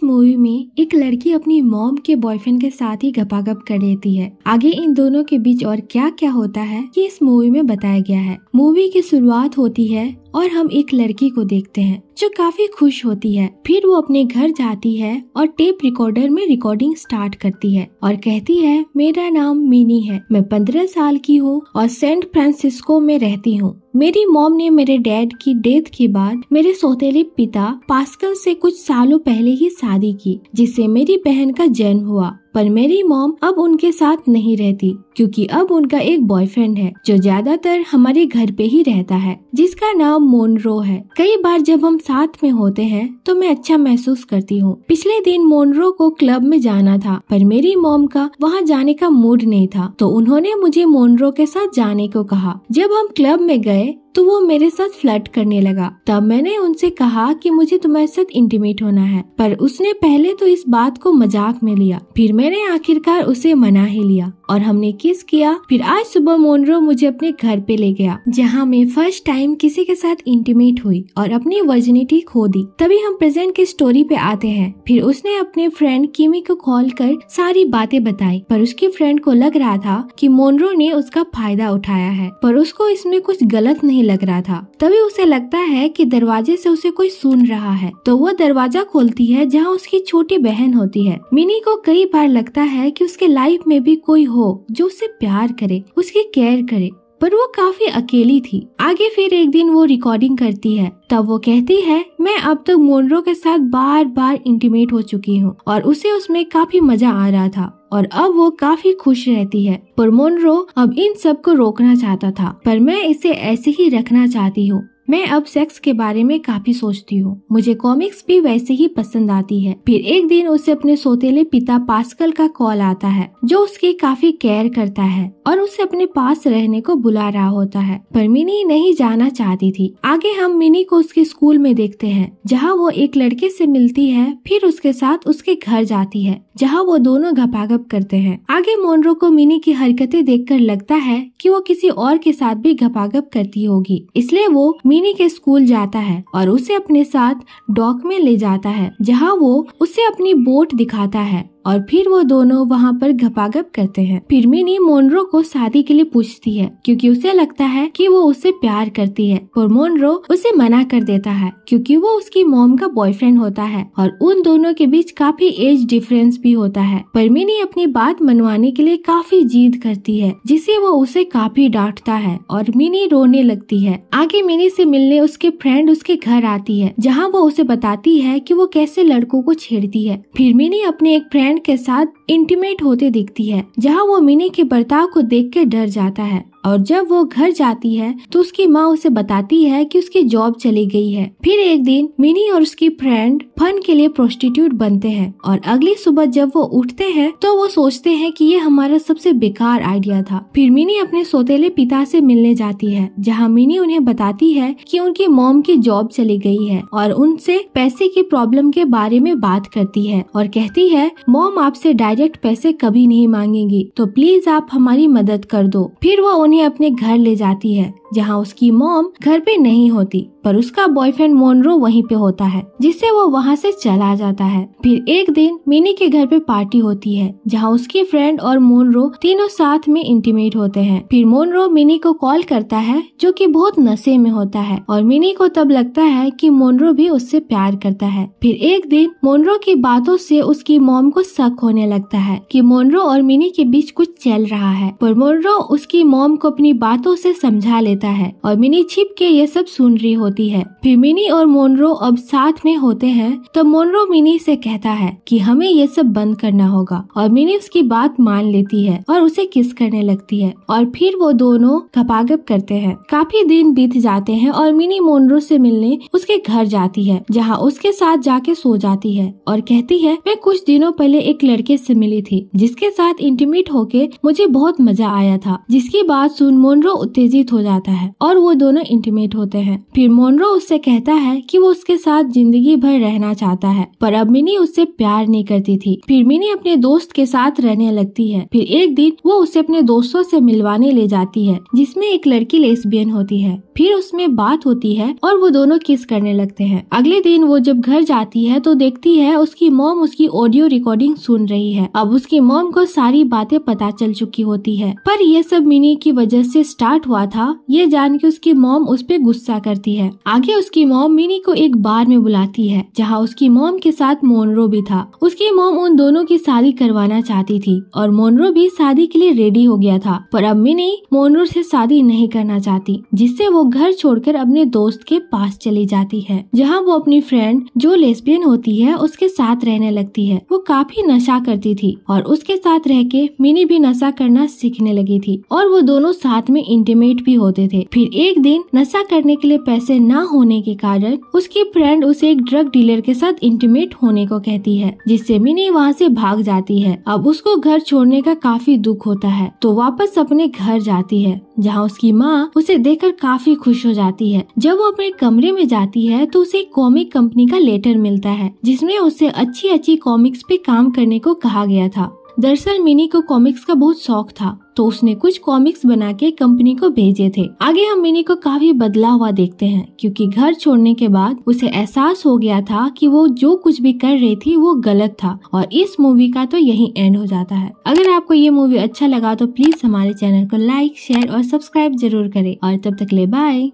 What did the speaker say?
इस मूवी में एक लड़की अपनी मॉम के बॉयफ्रेंड के साथ ही गपागप कर लेती है। आगे इन दोनों के बीच और क्या क्या होता है ये इस मूवी में बताया गया है। मूवी की शुरुआत होती है और हम एक लड़की को देखते हैं जो काफी खुश होती है। फिर वो अपने घर जाती है और टेप रिकॉर्डर में रिकॉर्डिंग स्टार्ट करती है और कहती है, मेरा नाम मिनी है, मैं 15 साल की हूँ और सैन फ्रांसिस्को में रहती हूँ। मेरी मॉम ने मेरे डैड की डेथ के बाद मेरे सौतेले पिता पास्कल से कुछ सालों पहले ही शादी की, जिससे मेरी बहन का जन्म हुआ। पर मेरी मॉम अब उनके साथ नहीं रहती क्योंकि अब उनका एक बॉयफ्रेंड है जो ज्यादातर हमारे घर पे ही रहता है, जिसका नाम मोनरो है। कई बार जब हम साथ में होते हैं तो मैं अच्छा महसूस करती हूँ। पिछले दिन मोनरो को क्लब में जाना था पर मेरी मॉम का वहाँ जाने का मूड नहीं था, तो उन्होंने मुझे मोनरो के साथ जाने को कहा। जब हम क्लब में गए तो वो मेरे साथ फ्लर्ट करने लगा। तब मैंने उनसे कहा कि मुझे तुम्हारे साथ इंटीमेट होना है, पर उसने पहले तो इस बात को मजाक में लिया। फिर मैंने आखिरकार उसे मना ही लिया और हमने किस किया। फिर आज सुबह मोनरो मुझे अपने घर पे ले गया, जहाँ मैं फर्स्ट टाइम किसी के साथ इंटीमेट हुई और अपनी वर्जिनिटी खो दी। तभी हम प्रेजेंट की स्टोरी पे आते हैं। फिर उसने अपने फ्रेंड किमी को कॉल कर सारी बातें बताई, पर उसकी फ्रेंड को लग रहा था कि मोनरो ने उसका फायदा उठाया है, पर उसको इसमें कुछ गलत नहीं लग रहा था। तभी उसे लगता है कि दरवाजे से उसे कोई सुन रहा है, तो वो दरवाजा खोलती है जहाँ उसकी छोटी बहन होती है। मिनी को कई बार लगता है कि उसके लाइफ में भी कोई हो जो उसे प्यार करे, उसकी केयर करे, पर वो काफी अकेली थी। आगे फिर एक दिन वो रिकॉर्डिंग करती है, तब वो कहती है, मैं अब तक मोनरो के साथ बार बार इंटीमेट हो चुकी हूँ और उसे उसमें काफी मजा आ रहा था और अब वो काफी खुश रहती है। पर मोनरो अब इन सब को रोकना चाहता था, पर मैं इसे ऐसे ही रखना चाहती हूँ। मैं अब सेक्स के बारे में काफी सोचती हूँ, मुझे कॉमिक्स भी वैसे ही पसंद आती है। फिर एक दिन उसे अपने सौतेले पिता पास्कल का कॉल आता है, जो उसकी काफी केयर करता है और उसे अपने पास रहने को बुला रहा होता है, पर मिनी नहीं जाना चाहती थी। आगे हम मिनी को उसके स्कूल में देखते हैं, जहाँ वो एक लड़के से मिलती है, फिर उसके साथ उसके घर जाती है, जहाँ वो दोनों गपागप करते हैं। आगे मोनरो को मिनी की हरकतें देखकर लगता है कि वो किसी और के साथ भी गपागप करती होगी, इसलिए वो मिनी के स्कूल जाता है और उसे अपने साथ डॉक में ले जाता है, जहाँ वो उसे अपनी बोट दिखाता है और फिर वो दोनों वहाँ पर गपागप करते हैं। फिर मिनी मोनरो को शादी के लिए पूछती है क्योंकि उसे लगता है कि वो उससे प्यार करती है, पर मोनरो उसे मना कर देता है क्योंकि वो उसकी मॉम का बॉयफ्रेंड होता है और उन दोनों के बीच काफी एज डिफरेंस भी होता है। पर मिनी अपनी बात मनवाने के लिए काफी जिद करती है, जिससे वो उसे काफी डांटता है और मिनी रोने लगती है। आगे मिनी से मिलने उसके फ्रेंड उसके घर आती है, जहाँ वो उसे बताती है कि वो कैसे लड़कों को छेड़ती है। फिर मिनी अपने एक फ्रेंड के साथ इंटीमेट होते दिखती है, जहाँ वो मिनी के बर्ताव को देख के डर जाता है और जब वो घर जाती है तो उसकी माँ उसे बताती है कि उसकी जॉब चली गई है। फिर एक दिन मिनी और उसकी फ्रेंड फन के लिए प्रोस्टिट्यूट बनते हैं और अगली सुबह जब वो उठते हैं तो वो सोचते हैं कि ये हमारा सबसे बेकार आइडिया था। फिर मिनी अपने सौतेले पिता से मिलने जाती है, जहाँ मिनी उन्हें बताती है कि उनकी मॉम की जॉब चली गई है और उनसे पैसे की प्रॉब्लम के बारे में बात करती है और कहती है, मॉम आपसे डायरेक्ट पैसे कभी नहीं मांगेंगी, तो प्लीज आप हमारी मदद कर दो। फिर वो उन्हें अपने घर ले जाती है, जहाँ उसकी मॉम घर पे नहीं होती, पर उसका बॉयफ्रेंड मोनरो वहीं पे होता है, जिससे वो वहाँ से चला जाता है। फिर एक दिन मिनी के घर पे पार्टी होती है, जहाँ उसकी फ्रेंड और मोनरो तीनों साथ में इंटीमेट होते हैं। फिर मोनरो मिनी को कॉल करता है, जो कि बहुत नशे में होता है और मिनी को तब लगता है कि मोनरो भी उससे प्यार करता है। फिर एक दिन मोनरो की बातों से उसकी मॉम को शक होने लगता है कि मोनरो और मिनी के बीच कुछ चल रहा है, पर मोनरो उसकी मॉम को अपनी बातों से समझा लेता है और मिनी छिप के ये सब सुन रही होती है। फिर मिनी और मोनरो अब साथ में होते हैं, तो मोनरो मिनी से कहता है कि हमें ये सब बंद करना होगा और मिनी उसकी बात मान लेती है और उसे किस करने लगती है और फिर वो दोनों गपागप करते हैं। काफी दिन बीत जाते हैं और मिनी मोनरो से मिलने उसके घर जाती है, जहाँ उसके साथ जाके सो जाती है और कहती है, मैं कुछ दिनों पहले एक लड़के से मिली थी जिसके साथ इंटीमेट होके मुझे बहुत मजा आया था। जिसकी बात सुन मोनरो उत्तेजित हो जाता है और वो दोनों इंटीमेट होते हैं। फिर मोनरो उससे कहता है कि वो उसके साथ जिंदगी भर रहना चाहता है, पर अब मिनी उससे प्यार नहीं करती थी। फिर मिनी अपने दोस्त के साथ रहने लगती है। फिर एक दिन वो उसे अपने दोस्तों से मिलवाने ले जाती है, जिसमें एक लड़की लेस्बियन होती है। फिर उसमें बात होती है और वो दोनों किस करने लगते हैं। अगले दिन वो जब घर जाती है तो देखती है उसकी मॉम उसकी ऑडियो रिकॉर्डिंग सुन रही है। अब उसकी मॉम को सारी बातें पता चल चुकी होती है, पर ये सब मिनी की वजह से स्टार्ट हुआ था, ये जान के उसकी मॉम उस पे गुस्सा करती है। आगे उसकी मॉम मिनी को एक बार में बुलाती है, जहाँ उसकी मॉम के साथ मोनरो भी था। उसकी मॉम उन दोनों की शादी करवाना चाहती थी और मोनरो भी शादी के लिए रेडी हो गया था, पर अब मिनी मोनरो से शादी नहीं करना चाहती, जिससे वो घर छोड़कर अपने दोस्त के पास चली जाती है, जहाँ वो अपनी फ्रेंड जो लेस्बियन होती है उसके साथ रहने लगती है। वो काफी नशा करती थी और उसके साथ रह के मिनी भी नशा करना सीखने लगी थी और वो दोनों साथ में इंटीमेट भी होते थे। फिर एक दिन नशा करने के लिए पैसे न होने के कारण उसकी फ्रेंड उसे एक ड्रग डीलर के साथ इंटीमेट होने को कहती है, जिससे मिनी वहाँ से भाग जाती है। अब उसको घर छोड़ने का काफी दुख होता है, तो वापस अपने घर जाती है, जहाँ उसकी माँ उसे देखकर काफी खुश हो जाती है। जब वो अपने कमरे में जाती है तो उसे कॉमिक कंपनी का लेटर मिलता है, जिसमें उसे अच्छी अच्छी कॉमिक्स पे काम करने को कहा गया था। दरअसल मिनी को कॉमिक्स का बहुत शौक था, तो उसने कुछ कॉमिक्स बना के कंपनी को भेजे थे। आगे हम मिनी को काफी बदला हुआ देखते हैं, क्योंकि घर छोड़ने के बाद उसे एहसास हो गया था कि वो जो कुछ भी कर रही थी वो गलत था। और इस मूवी का तो यही एंड हो जाता है। अगर आपको ये मूवी अच्छा लगा तो प्लीज हमारे चैनल को लाइक, शेयर और सब्सक्राइब जरूर करें। और तब तक ले बाय।